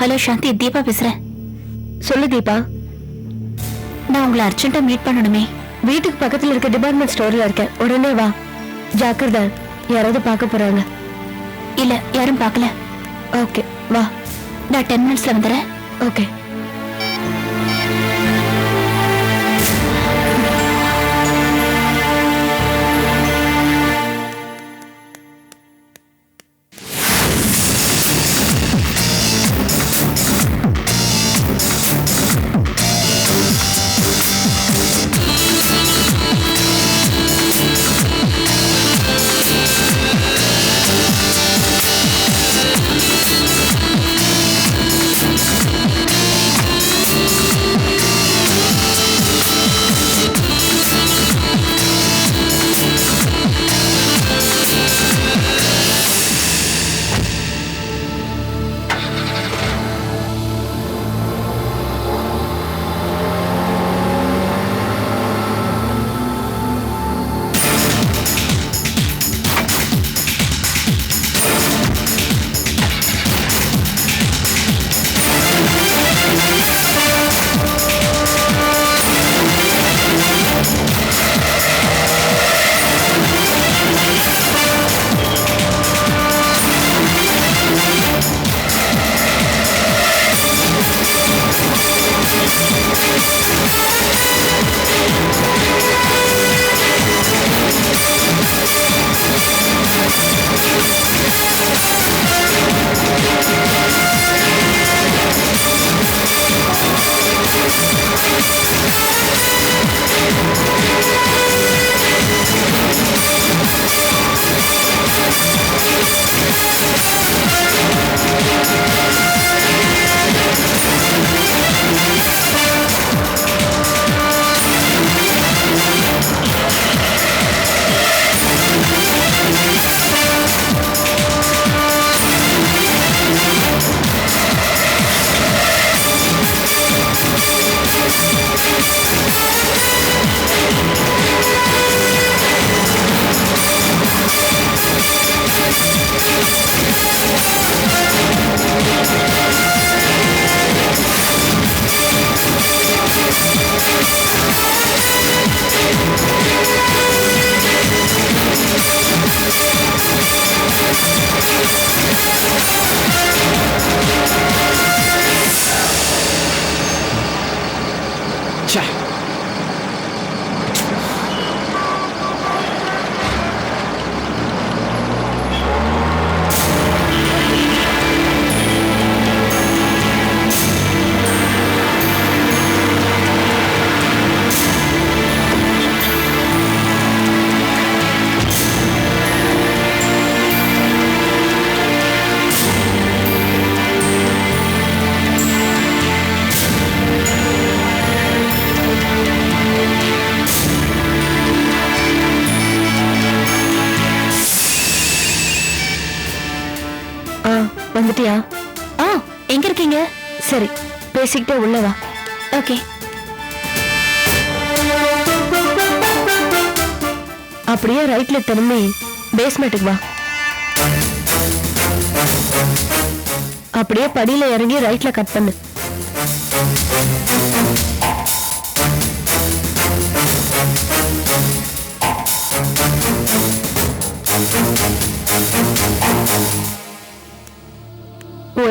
Hello சாந்தி, தீபா பேசுறேன். சொல்லு தீபா. நான் உங்களை அர்ஜென்ட்டா மீட் பண்ணணுமே. வீட்டுக்கு பக்கத்துல இருக்க டிபார்ட்மெண்ட் ஸ்டோர்ல இருக்கேன், உடனே வா. ஜாக்கிரதை, யாராவது பார்க்க போறாங்க. இல்ல, யாரும் பார்க்கல. ஓகே வா. நான் 10 மினிட்ஸ்ல வந்துடுறேன். ஓகே. வந்துட்டியா? எங்க இருக்கீங்க? சரி, பேசிக்கிட்டே உள்ள வா. ஓகே. அப்படியே ரைட்ல திரும்பி பேஸ்மெண்ட்டுக்கு வா. அப்படியே படியில இறங்கி ரைட்ல கட் பண்ணு.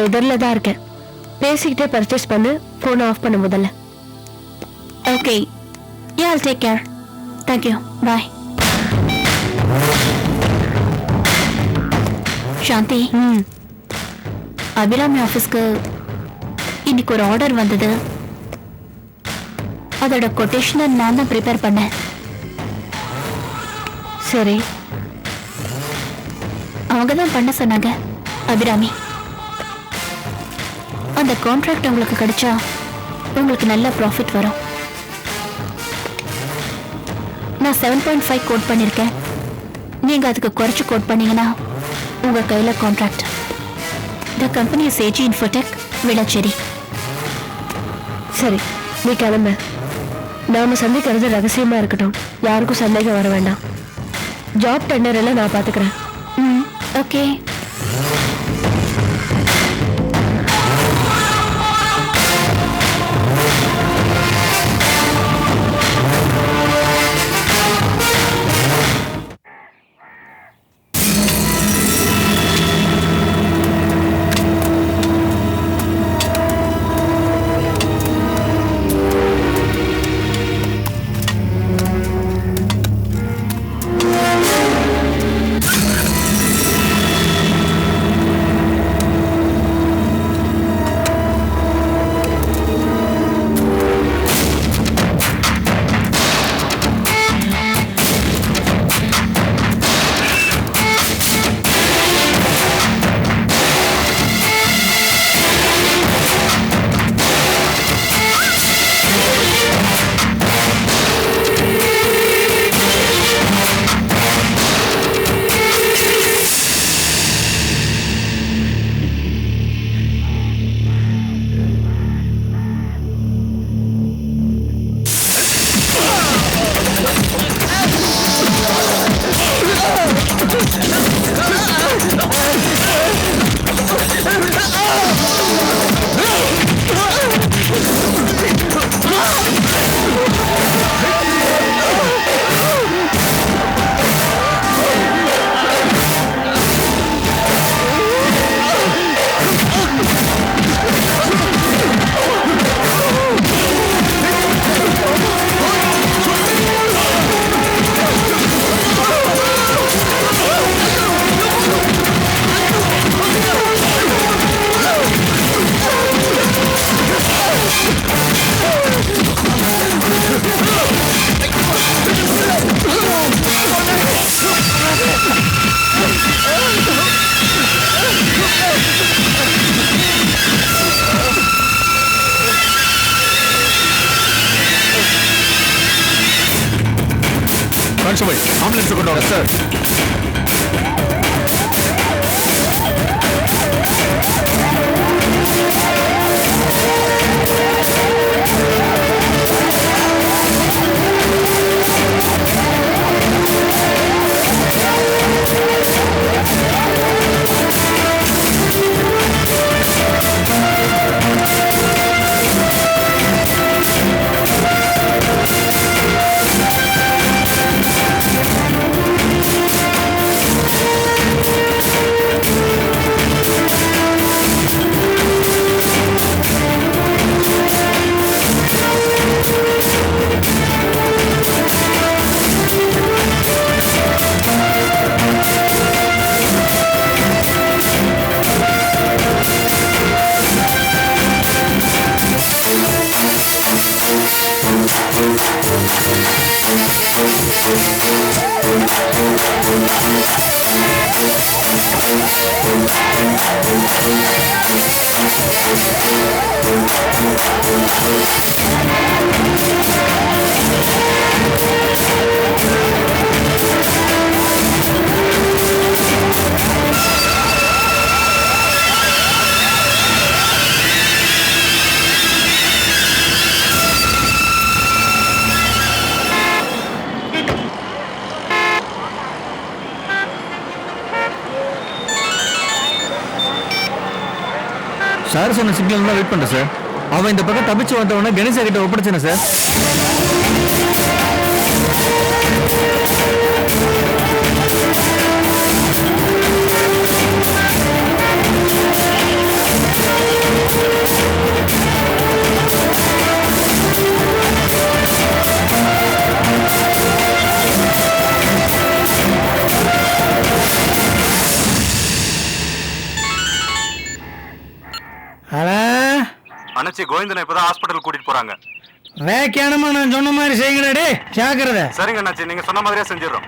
எதிரில தான் இருக்கேன். பேசிக்கிட்டே பர்ச்சேஸ் பண்ணு. போன் ஆஃப் பண்ண முதல்ல. Okay. Yeah, I'll take care. Thank you. Bye. சாந்தி, அபிராமி ஆஃபீஸ்க்கு இன்னைக்கு ஒரு ஆர்டர் வந்தது. அதோட கொட்டேஷனை நான் தான் ப்ரிப்பேர் பண்ணேன். சரி, அவங்க தான் பண்ண சொன்னாங்க. அபிராமி, அந்த கான்ட்ராக்ட் உங்களுக்கு கிடைச்சா உங்களுக்கு நல்ல ப்ராஃபிட் வரும். நான் 7.5 கோட் பண்ணியிருக்கேன். நீங்க அதுக்கு குறைச்சு கோட் பண்ணீங்கன்னா உங்க கையில contract. The company is AG Infotech, Velachery. சரி, நீ கிளம்ப. நாம சந்திக்கிறது ரகசியமா இருக்கட்டும். யாருக்கும் சந்தேகம் வர வேண்டாம். ஜாப் டெண்டர் எல்லாம் நான் பாத்துக்கிறேன். ஓகே. கான்ஸ்டபிள் ஆம்புலன்ஸ் கொண்டு வாங்க சார். சார் சொன்ன சிக்னல் தான் வெயிட் பண்றேன் சார். அவன் இந்த பக்கம் தப்பிச்சு வந்தவன கணேசா கிட்ட ஒப்படைச்சேன் சார். அண்ணாச்சி கோவிந்தனை இப்பதான் ஹாஸ்பிட்டல் கூட்டிட்டு போறாங்க. வேக்கியானமா நான் சொன்ன மாதிரி செய்யுங்கடே, ஜாக்கிரதை. சரிங்க அண்ணாச்சி, நீங்க சொன்ன மாதிரியே செஞ்சிடறோம்.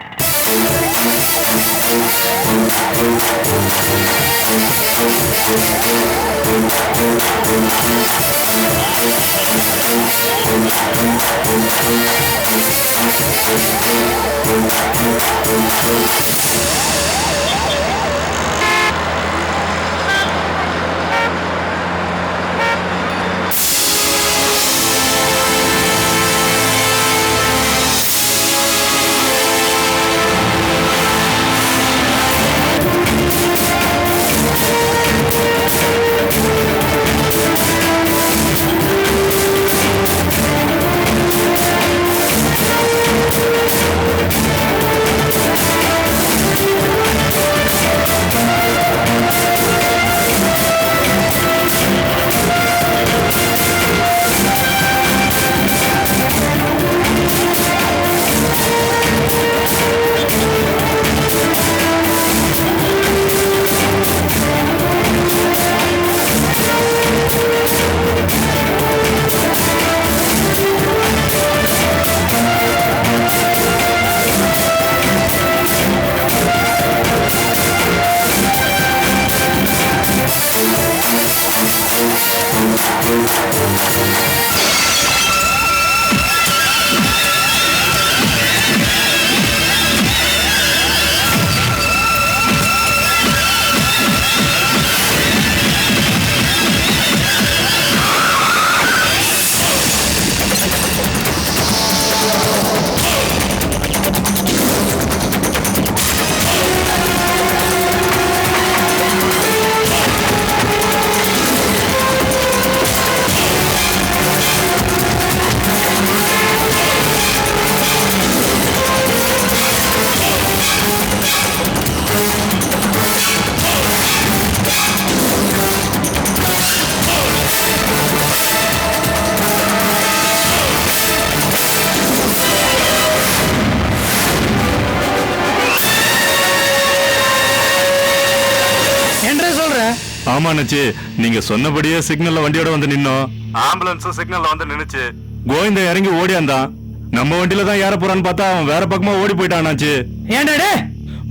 ஆமா அண்ணாச்சி, நீங்க சொன்னபடியே சிக்னல்ல வண்டியோட வந்து நின்னோம். ஆம்புலன்ஸ் சிக்னல்ல வந்து நின்னுச்சு. கோவிந்த இறங்கி ஓடியாந்தான். நம்ம வண்டியில தான் ஏற போறான்னு பார்த்தா அவன் வேற பக்கமா ஓடி போயிட்டான் அண்ணாச்சி. ஏன்டா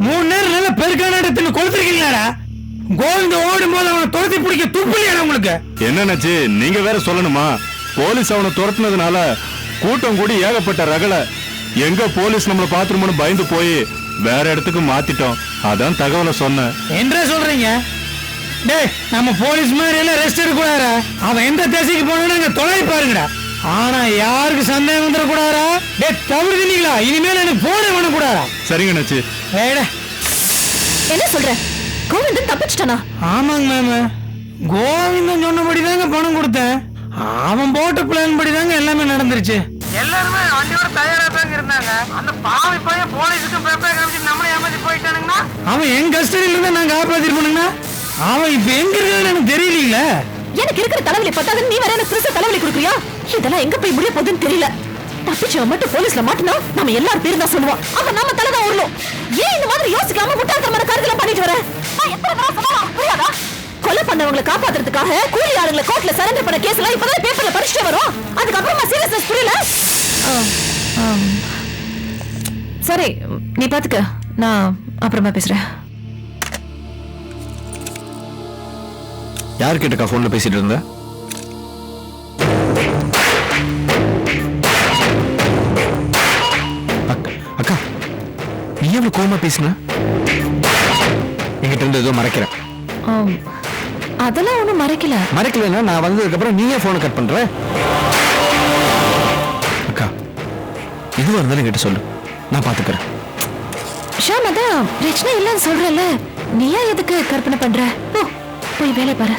3 நேரம் நல்ல பெருக்கான இடத்துல கொடுத்துருக்கீங்களாடா? கோவிந்த ஓடும் போது அவனை துரத்தி பிடிக்க துப்புலையா உங்களுக்கு? என்ன அண்ணாச்சி, நீங்க வேற சொல்லணுமா? போலீஸ் அவனை துரத்துனதுனால கூட்டம் கூடி ஏகப்பட்ட ரகலை. எங்க போலீஸ் நம்மள பாத்துருமோன்னு பயந்து போய் வேற இடத்துக்கு மாத்திட்டோம். அதான் தகவலை சொன்னேன். என்ன சொல்றீங்க? டேய், நம்ம போலீஸ் மாதிரி எல்லாம் ரெஸ்ட் எடுக்க கூடாதா? அவன் எந்த தேசத்துக்கு போனா அங்க தொலை பாருங்கடா. ஆனா யாருக்கு சந்தேகம் வந்துட கூடாதா? டேய், தவறுதீங்களா? இனிமேல் எனக்கு போனே பண்ண கூடாதா? சரிங்க அண்ணாச்சி. ஏடா, என்ன சொல்ற? கோவிந்தன் தப்பிச்சிட்டானா? ஆமாங்க மேம். கோவிந்தன் சொன்னபடி தாங்க பணம் கொடுத்தேன். அவன் போட்ட பிளான் படி தாங்க எல்லாமே நடந்துருச்சு. எல்லாருமே வண்டியோட தயாரா தாங்க இருந்தாங்க. அந்த பாவி பையன் போலீஸுக்கு பேப்பர் காமிச்சு நம்மளே ஏமாத்தி போயிட்டானுங்கண்ணா. அவன் என் கஸ்டடியில இருந்தா நாங்க காப்பாத்திருப்போனுங்கண்ணா. அவன் இப்ப எங்க இருக்கான்னு எனக்கு தெரியலீங்களே. எனக்கு இருக்கிற தலைவலி பத்தாது, நீ வேற எனக்கு பெருசா தலைவலி கொடுக்குறியா? இதெல்லாம் எங்க போய் முடிய போகுதுன்னு தெரியல. தப்பிச்சவன் மட்டும் போலீஸ்ல மாட்டினா நம்ம எல்லாரும் பேரும் தான் சொல்லுவான். அவன் நம்ம தலைதான் உருளும். ஏன் இந்த மாதிரி யோசிக்காம முட்டாள்தனமான காரியங்களை பண்ணிட்டு வர? எத்தனை தடவை சொன்னாலும் புரியாதா? கொலை பண்ணவங்களை காப்பாத்துறதுக்காக கூலி ஆளுங்களை கோர்ட்ல சரண்டர் பண்ண கேஸ் எல்லாம் இப்பதான் பேப்பர்ல படிச்சுட்டு வரும். அதுக்கப்புறமா சீரியஸ்னஸ் புரியல. சரி, நீ பாத்துக்க, நான் அப்புறமா பேசுறேன். யார்கிட்டக்கா போன்ல பேசிட்டு இருந்த? அக்கா, நீ எவ்வளவு கோவமா பேசுன? என்கிட்ட இருந்து ஏதோ மறைக்கிறேன். அதெல்லாம் ஒண்ணும் மறைக்கலன்னா நான் வந்ததுக்கு அப்புறம் நீயே போனை கட் பண்ற. அக்கா, இதுவா இருந்தாலும் என்கிட்ட சொல்லு, நான் பாத்துக்கிறேன். ஷாம், அதான் பிரச்சனை இல்லைன்னு சொல்றல, நீயா எதுக்கு கற்பனை பண்ற? போய் வேலை பாரு.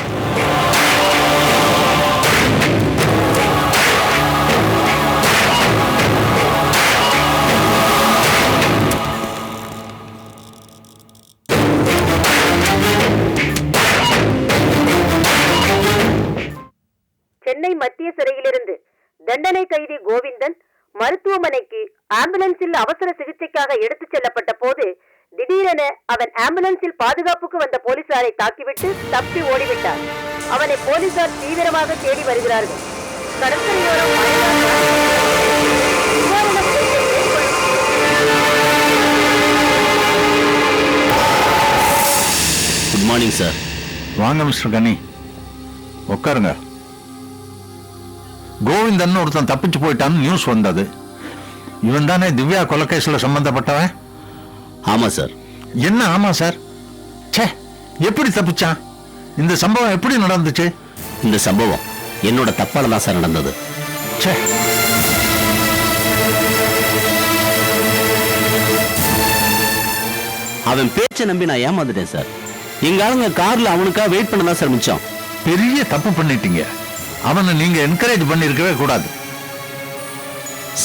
சென்னை மத்திய சிறையிலிருந்து தண்டனை கைதி கோவிந்தன் மருத்துவமனைக்கு ஆம்புலன்ஸில் அவசர சிகிச்சைக்காக எடுத்துச் செல்லப்பட்ட போது திடீரென அவன் ஆம்புலன்ஸில் பாதுகாப்புக்கு வந்த போலீசாரை தாக்கிவிட்டு தப்பி ஓடிவிட்டார். அவனை போலீசார் தீவிரமாக தேடி வருகிறார்கள். கடற்கரையோரம் குட் மார்னிங் சார். வாங்க மிஸ்டர் கனி, உட்காருங்க. கோவிந்தன் ஒருத்தன் தப்பிச்சு போயிட்டான்னு நியூஸ் வந்தது. இவன் தானே திவ்யா கொலைகேஸ்ல சம்பந்தப்பட்டவன்? ஆமா சார். என்ன ஆமா சார்? ச்சே, எப்படி தப்பிச்சான்? இந்த சம்பவம் எப்படி நடந்துச்சு? இந்த சம்பவம் என்னோட தப்பால தான் சார் நடந்தது. ச்சே, அவன் பேச்சை நம்பி நான் ஏமாந்துட்டேன் சார். எங்க ஆளுங்க கார்ல அவனுக்காக வெயிட் பண்ணதான் சார் மிச்சம். பெரிய தப்பு பண்ணிட்டீங்க. அவனை நீங்க என்கரேஜ் பண்ணிருக்கவே கூடாது.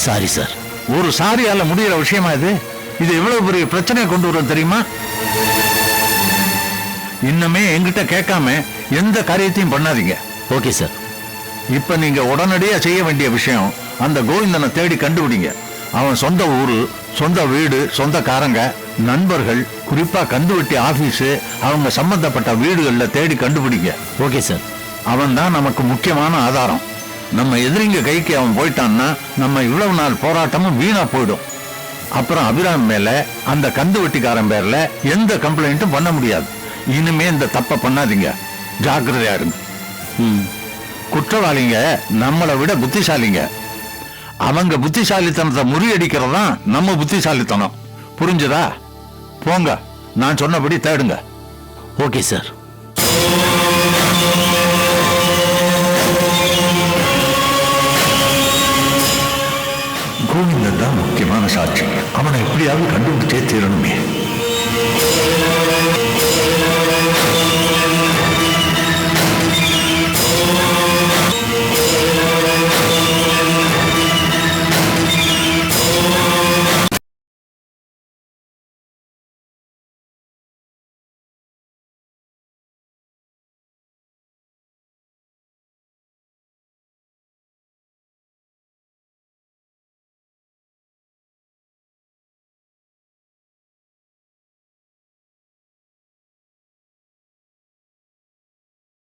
Sorry sir. ஒரு சாரியால முடிகிற விஷயமா இது? இது எவ்வளவு பெரிய பிரச்சனையை கொண்டு வரும் தெரியுமா? இன்னமே என்கிட்ட கேட்காம எந்த காரியத்தையும் பண்ணாதீங்க. Okay sir. இப்ப நீங்க உடனடியா செய்ய வேண்டிய விஷயம், அந்த கோவிந்தனை தேடி கண்டுபிடிங்க. அவன் சொந்த ஊரு, சொந்த வீடு, சொந்தக்காரங்க, நண்பர்கள், குறிப்பா கந்துவட்டி ஆபீஸ், அவங்க சம்பந்தப்பட்ட வீடுகள்ல தேடி கண்டுபிடிங்க. Okay sir. அவன் தான் நமக்கு முக்கியமான ஆதாரம். நம்ம எதிரிங்க கைக்கு அவன் போயிட்டான்னா நம்ம இவ்வளவு நாள் போராட்டமும் வீணா போயிடும். அப்புறம் அபிராம் மேல, அந்த கந்து வெட்டிக்காரன் பேர்ல எந்த கம்ப்ளைண்ட்டும் பண்ண முடியாது. இனிமே இந்த தப்ப பண்ணாதீங்க, ஜாக்கிரதையா இருங்க. குற்றவாளிங்க நம்மளை விட புத்திசாலிங்க. அவங்க புத்திசாலித்தனத்தை முறியடிக்கிறதா நம்ம புத்திசாலித்தனம். புரிஞ்சுதா? போங்க, நான் சொன்னபடி தேடுங்க. Okay sir. கோவிந்தன் தான் முக்கியமான சாட்சி. அவனை எப்படியாவது கண்டுபிடிச்சே தீரணுமே.